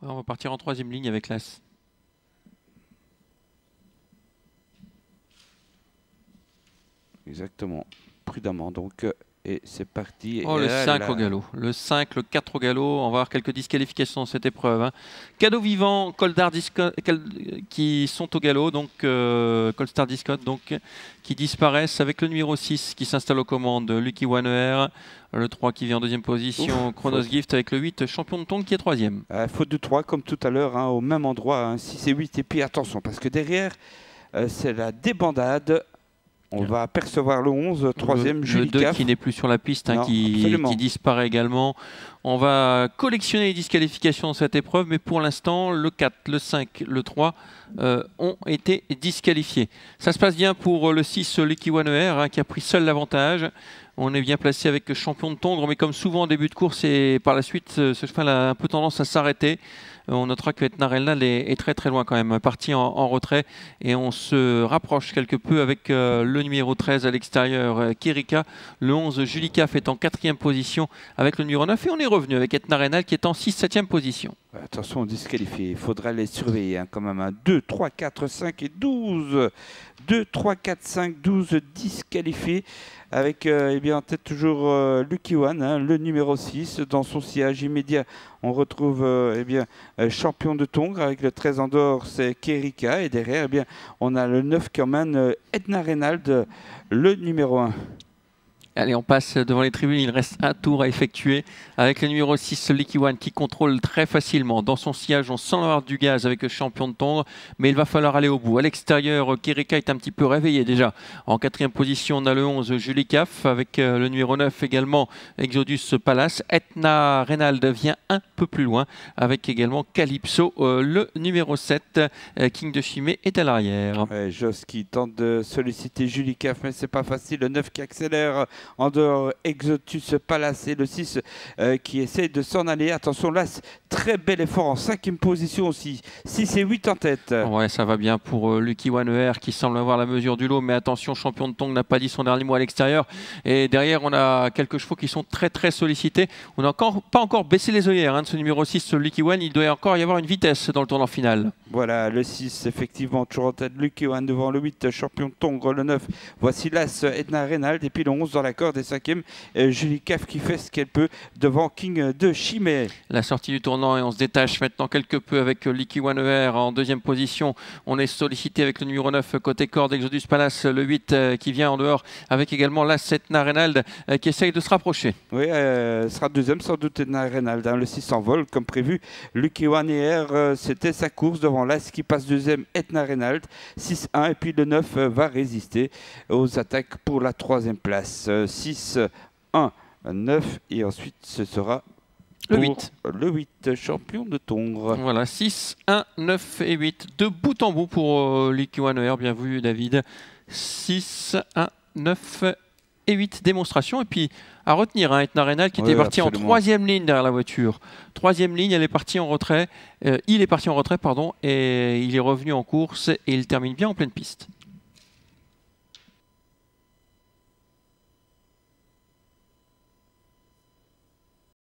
On va partir en troisième ligne avec l'As. Exactement. Prudemment donc. Et c'est parti. Oh, le 5 au galop. Le 5, le 4 au galop. On va avoir quelques disqualifications dans cette épreuve. Hein. Cadeau vivant, Coldar qui sont au galop. Donc, Colstar Discot donc, qui disparaissent avec le numéro 6 qui s'installe aux commandes. Lucky Waner. Le 3 qui vient en deuxième position. Chronos Gift avec le 8, champion de Tongue qui est troisième. Faute de 3 comme tout à l'heure, hein, au même endroit. Hein, 6 et 8. Et puis attention, parce que derrière, c'est la débandade. On va apercevoir le 11, troisième, le 2 qui n'est plus sur la piste, hein, qui disparaît également. On va collectionner les disqualifications dans cette épreuve, mais pour l'instant, le 4, le 5, le 3 ont été disqualifiés. Ça se passe bien pour le 6, Lucky Waner, hein, qui a pris seul l'avantage. On est bien placé avec champion de Tongres, mais comme souvent en début de course et par la suite, ce cheval a un peu tendance à s'arrêter. On notera que Etna Renal est très très loin quand même, parti en retrait. Et on se rapproche quelque peu avec le numéro 13 à l'extérieur, Kerika. Le 11, Julika est en 4e position avec le numéro 9. Et on est revenu avec Etna Renal qui est en 6-7e position. Attention aux disqualifiés, il faudra les surveiller hein, quand même. Hein. 2, 3, 4, 5 et 12. 2, 3, 4, 5, 12 disqualifiés. Avec eh bien, en tête toujours Lucky One, hein, le numéro 6. Dans son sillage immédiat, on retrouve eh bien, champion de Tongres. Avec le 13 en dehors, c'est Kerika. Et derrière, eh bien, on a le 9 qui emmène Etna Renald, le numéro 1. Allez, on passe devant les tribunes. Il reste un tour à effectuer avec le numéro 6, Lucky One, qui contrôle très facilement. Dans son sillage, on sent avoir du gaz avec le champion de Tongres, mais il va falloir aller au bout. À l'extérieur, Kerika est un petit peu réveillé déjà. En 4e position, on a le 11, Julie Caff, avec le numéro 9 également, Exodus Palace. Etna Renald vient un peu plus loin, avec également Calypso, le numéro 7. King de Chimay est à l'arrière. Ouais, Joss qui tente de solliciter Julie Caff, mais c'est pas facile. Le 9 qui accélère. En dehors, Exotus Palace et le 6 qui essaye de s'en aller. Attention, là, très bel effort en 5e position aussi. 6 et 8 en tête. Ouais, ça va bien pour Lucky Waner qui semble avoir la mesure du lot. Mais attention, champion de Tongres n'a pas dit son dernier mot à l'extérieur. Et derrière, on a quelques chevaux qui sont très très sollicités. On n'a pas encore baissé les œillères hein, de ce numéro 6, Lucky One. Il doit encore y avoir une vitesse dans le tournant final. Voilà, le 6, effectivement, toujours en tête. Lucky One devant le 8, champion de Tongres. Le 9, voici l'As, Edna Renald. Et puis le 11 dans la corde et 5e, Julie Caff qui fait ce qu'elle peut devant King de Chimay. La sortie du tournant et on se détache maintenant quelque peu avec Lucky Waner en 2e position. On est sollicité avec le numéro 9 côté corde, Exodus Palace, le 8 qui vient en dehors avec également l'As Etna Renald qui essaye de se rapprocher. Oui, sera 2e sans doute Etna Renald. Hein, le 6 s'envole comme prévu. Lucky Waner, c'était sa course devant l'As qui passe 2e, Etna Renald. 6-1 et puis le 9 va résister aux attaques pour la 3e place. 6, 1, 9 et ensuite ce sera le 8. Le 8, champion de Tongres. Voilà, 6, 1, 9 et 8. De bout en bout pour Lucky Waner. Bien vu, David. 6, 1, 9 et 8 démonstrations. Et puis, à retenir, hein, Etna Renal qui était parti en 3e ligne derrière la voiture. 3e ligne, elle est partie en retrait. Il est parti en retrait, pardon, et il est revenu en course et il termine bien en pleine piste.